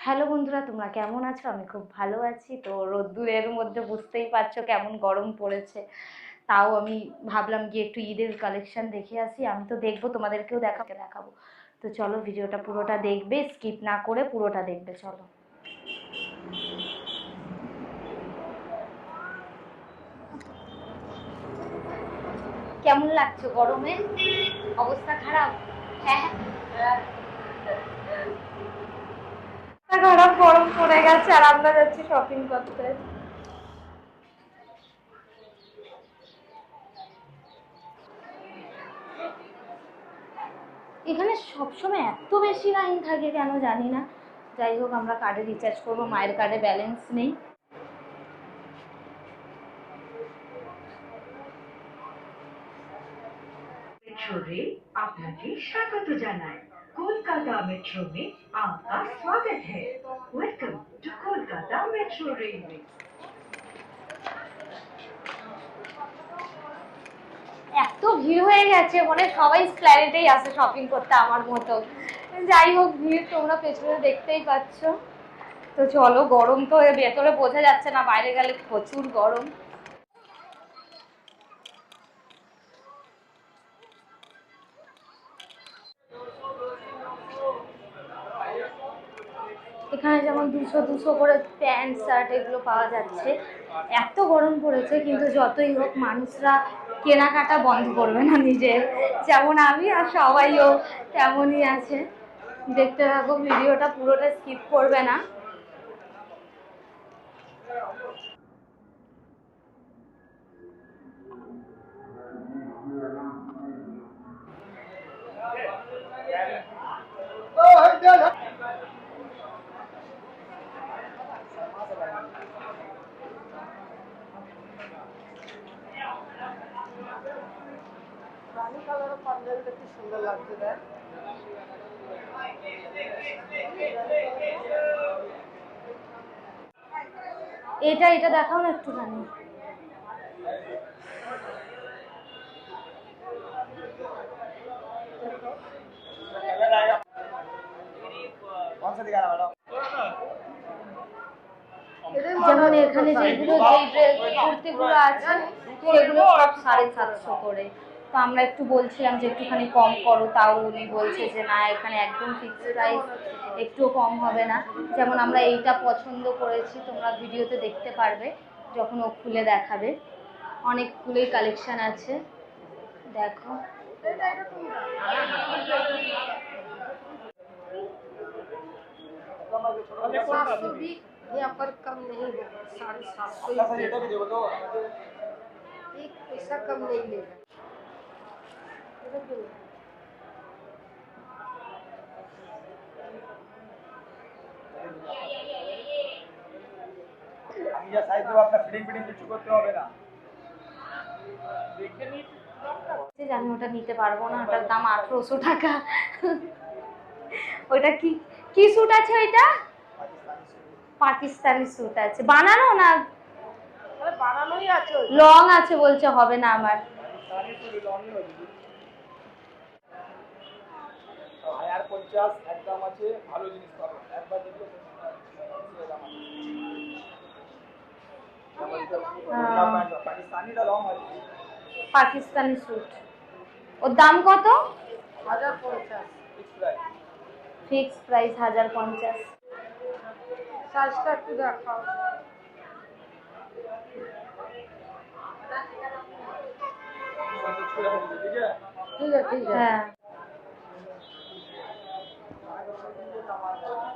Hello বন্ধুরা, তোমরা কেমন আছো? আমি খুব ভালো আছি। তো রোদ্দুরের মধ্যে বুঝতেই পারছো কেমন গরম পড়েছে। তাও আমি ভাবলাম গিয়ে একটু ঈদের কালেকশন দেখে আসি। আমি তো দেখবো, তোমাদেরকেও দেখাবো। তো চলো, ভিডিওটা পুরোটা দেখবে, স্কিপ না করে পুরোটা দেখবে। চলো। কেমন লাগছে গরমে? অবস্থা খারাপ? হ্যাঁ, খারাপ, গরম পড়ে গেছে আর আমরা যাচ্ছি শপিং করতে। এখানে সবসময় এত বেশি লাইন থাকে কেন জানি না। যাই হোক, আমরা কার্ডে রিচার্জ করবো, মায়ের কার্ডে ব্যালেন্স নেই। मेट्रो रेल आपके स्वागत জানায়। कोलकाता मेट्रो में आपका स्वागत है। Welcome to Kolkata metro railway. এত ভিড় হয়ে গেছে, মানে সবাই স্প্ল্যানেটেই আসে শপিং করতে আমার মতো। যাই হোক, ভিড় তোমরা পেছনে দেখতেই পাচ্ছ। তো চলো, গরম তো ভেতরে বোঝা যাচ্ছে না, বাইরে গেলে প্রচুর গরম। এখানে যেমন 200 করে প্যান্ট শার্ট এগুলো পাওয়া যাচ্ছে। এত গরম পড়েছে, কিন্তু যতই হোক মানুষরা কেনাকাটা বন্ধ করবে না নিজের। যেমন আমি আর সবাইও তেমনই আছে। দেখতে থাকো ভিডিওটা, পুরোটা স্কিপ করবে না। সুন্দর লাগছে দেখ। এটা দেখাও না একটুখানি। যেমন এখানে যেগুলো কুর্তিগুলো আছে সেগুলো সব 750 করে। তো আমরা একটু বলছিলাম যে একটুখানি কম করো, তাও উনি বলছে যে না, এখানে একদম ফিক্সড প্রাইস, একটুও কম হবে না। যেমন আমরা এইটা পছন্দ করেছি, তোমরা ভিডিওতে দেখতে পারবে যখন ও খুলে দেখাবে। অনেকগুলোই কালেকশন আছে, দেখো। यहाँ पर कम नहीं होगा, 750 एक पैसा कम नहीं लेगा। আমি যা সাইজ দেবো আপনার ফিটিং কিছু করতে হবে না। জানি ওটা নিতে পারবো না, ওটার দাম 1800 টাকা। ওইটা কি কি স্যুট আছে? ওইটা পাকিস্তানি স্যুট আছে, বানানো না? বানানোই আছে, লং আছে বলছে, হবে না আমার। আর 50 একদম আছে, ভালো জিনিস পাবেন একবার দেখলে। পাকিস্তানিটা লং আছে, পাকিস্তানি স্যুট, ওর দাম কত? 1050। Fix price 1050। সাইজটা একটু দেখাও। ঠিক আছে, ঠিক আছে। হ্যাঁ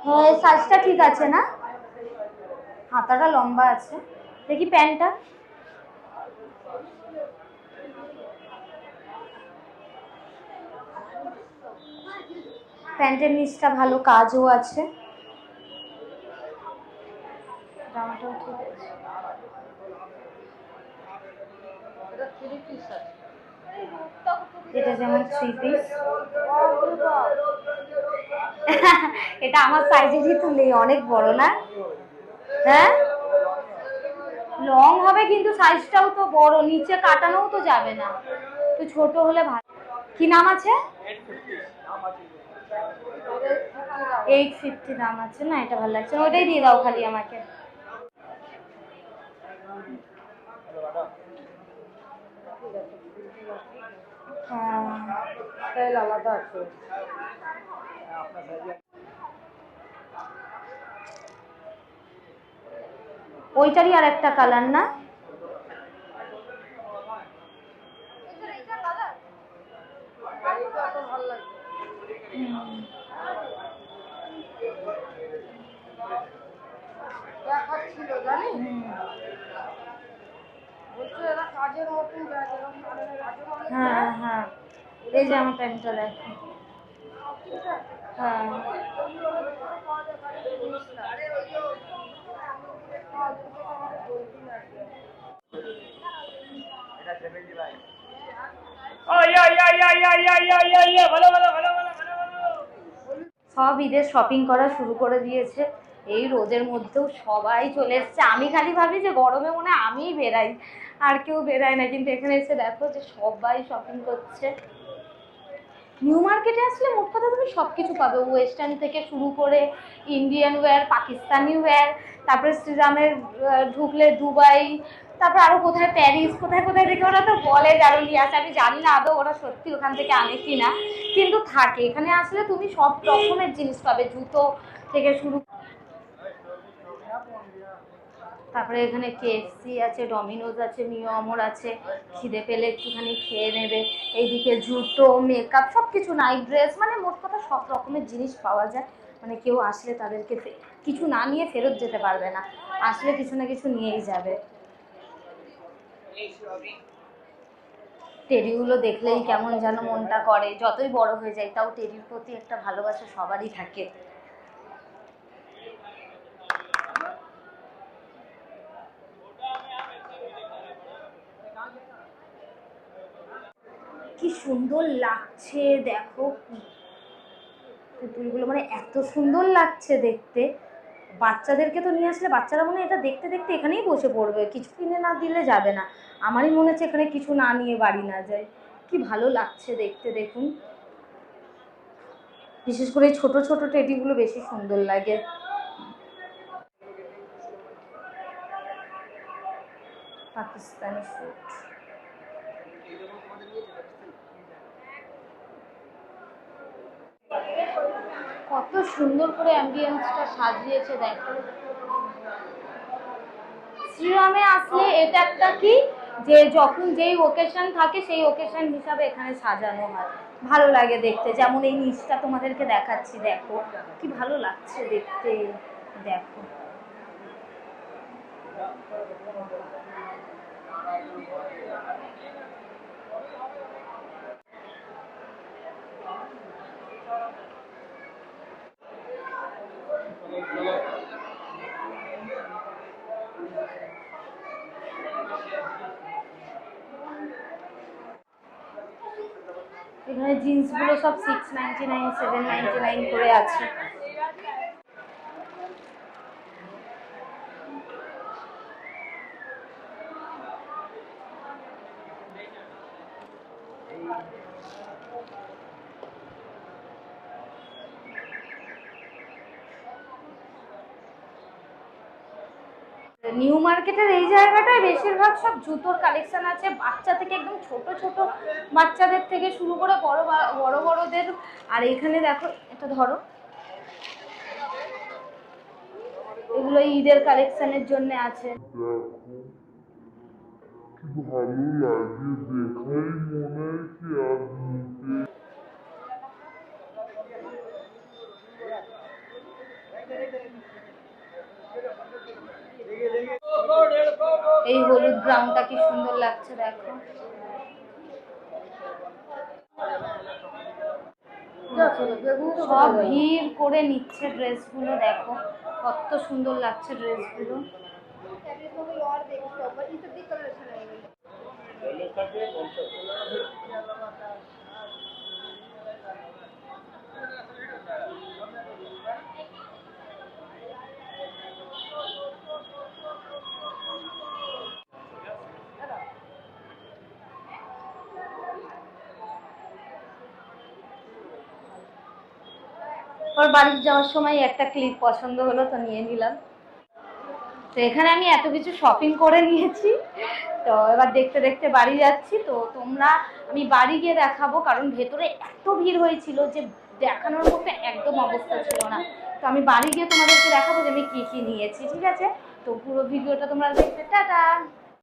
হ্যাঁ, সাইজটা ঠিক আছে না? হাতাটা লম্বা আছে। দেখি প্যান্টটা। প্যান্টের নিচটা ভালো, কাজও আছে, জামাটাও ঠিক আছে। এটা 3 পিস আছে। এটা যেমন 3 পিস। এটা আমার সাইজেরই তো নেই, অনেক বড় না? হ্যাঁ, লং হবে কিন্তু সাইজটাও তো বড়, নিচে কাটানোও তো যাবে না, তো ছোট হলে ভালো। কি নাম আছে? 850 দাম আছে না, এটা ভালো লাগছে না, ওইটাই দিয়ে দাও খালি আমাকে। হ্যাঁ স্টাইল আলাদা আছে। আপনার সাইজে ওইটারই আর একটা কালার না? এটা তো ভালো লাগে। দেখাচ্ছিল জানিস, বলছে এরা কাজের মতন যায়, এরকম কাজের মানুষ হ্যাঁ যায়। হ্যাঁ, এই যে আমার প্যান্টটা দেখো। হ্যাঁ এটা 75 ও ইয়া ভালো ভালো ভালো ভালো ভালো ভালো। সব ঈদের শপিং করা শুরু করে দিয়েছে, এই রোদের মধ্যেও সবাই চলে এসছে। আমি খালি ভাবি যে গরমে মনে হয় আমিই বেরাই, আর কেউ বেরায় না, কিন্তু এখানে এসে দেখো যে সবাই শপিং করছে। নিউ মার্কেটে আসলে মোট কথা তুমি সব কিছু পাবে, ওয়েস্টার্ন থেকে শুরু করে ইন্ডিয়ান ওয়্যার, পাকিস্তানি ওয়্যার, তারপরে শ্রীরামের ঢুকলে দুবাই, তারপর আরো কোথায় প্যারিস, কোথায় কোথায় থেকে ওরা তো বলে যে আরো নিয়ে আসে। আমি জানি না আদৌ ওরা সত্যি ওখান থেকে আনে কি না, কিন্তু থাকে। এখানে আসলে তুমি সব রকমের জিনিস পাবে, জুতো থেকে শুরু। তারপরে এখানে কেএফসি আছে, ডমিনোজ আছে, মিয়ামর আছে, খিদে পেলে একটুখানি খেয়ে নেবে। এইদিকে জুতো, মেকআপ, সব কিছু, নাইট ড্রেস, মানে মোট কথা সব রকমের জিনিস পাওয়া যায়। মানে কেউ আসলে তাদেরকে কিছু না নিয়ে ফেরত যেতে পারবে না, আসলে কিছু না কিছু নিয়েই যাবে। টেডিগুলো দেখলেই কেমন যেন মনটা করে, যতই বড় হয়ে যায় তাও টেডির প্রতি একটা ভালোবাসা সবারই থাকে। কি সুন্দর লাগছে দেখো পুতুলগুলো, মানে এত সুন্দর লাগছে দেখতে। বাচ্চাদেরকে তো নিয়ে আসলে বাচ্চারা মনে হয় এটা দেখতে দেখতে এখানেই বসে পড়বে, কিছু কিনে না দিলে যাবে না। আমারই মনে হচ্ছে এখানে কিছু না নিয়ে বাড়ি না যায়। কি ভালো লাগছে দেখতে, দেখুন। বিশেষ করে এই ছোট ছোট টেডিগুলো বেশি সুন্দর লাগে। পাকিস্তানি স্যুট, কত সুন্দর করে অ্যাম্বিয়েন্সটা সাজিয়েছে দেখো। শ্রীরামে আসলে এটা একটা কি, যে যখন যেই ওকেশন থাকে সেই ওকেশন হিসাবে এখানে সাজানো হয়, ভালো লাগে দেখতে। যেমন এই নিচটা তোমাদেরকে দেখাচ্ছি, দেখো কি ভালো লাগছে দেখতে, দেখো। এখানে জিন্সগুলো সব 699, 799 করে আছে। নিউ মার্কেটের এই জায়গাটায় বেশিরভাগ সব জুতোর কালেকশন আছে, বাচ্চা থেকে একদম ছোট ছোট বাচ্চাদের থেকে শুরু করে বড় বড়দের। আর এখানে দেখো, এটা ধরো, এগুলো ঈদের কালেকশনের জন্য আছে। ভালো লাগে দেখাই মনে হয় কি আর নিতে এই হলুদ ব্রাউনটা কি সুন্দর লাগছে দেখো। সব ভিড় করে নিচ্ছে ড্রেসগুলো, দেখো কত সুন্দর লাগছে ড্রেসগুলো। ওর বাড়ি যাওয়ার সময় একটা ক্লিপ পছন্দ হলো তো নিয়ে নিলাম। তো এখানে আমি এত কিছু শপিং করে নিয়েছি, তো এবার দেখতে দেখতে বাড়ি যাচ্ছি। তো আমি বাড়ি গিয়ে দেখাবো, কারণ ভেতরে এত ভিড় হয়েছিল যে দেখানোর মতো একদম অবস্থা ছিল না। তো আমি বাড়ি গিয়ে তোমাদেরকে দেখাবো যে আমি কি কি নিয়েছি, ঠিক আছে? তো পুরো ভিডিওটা তোমরা দেখতে, টাটা।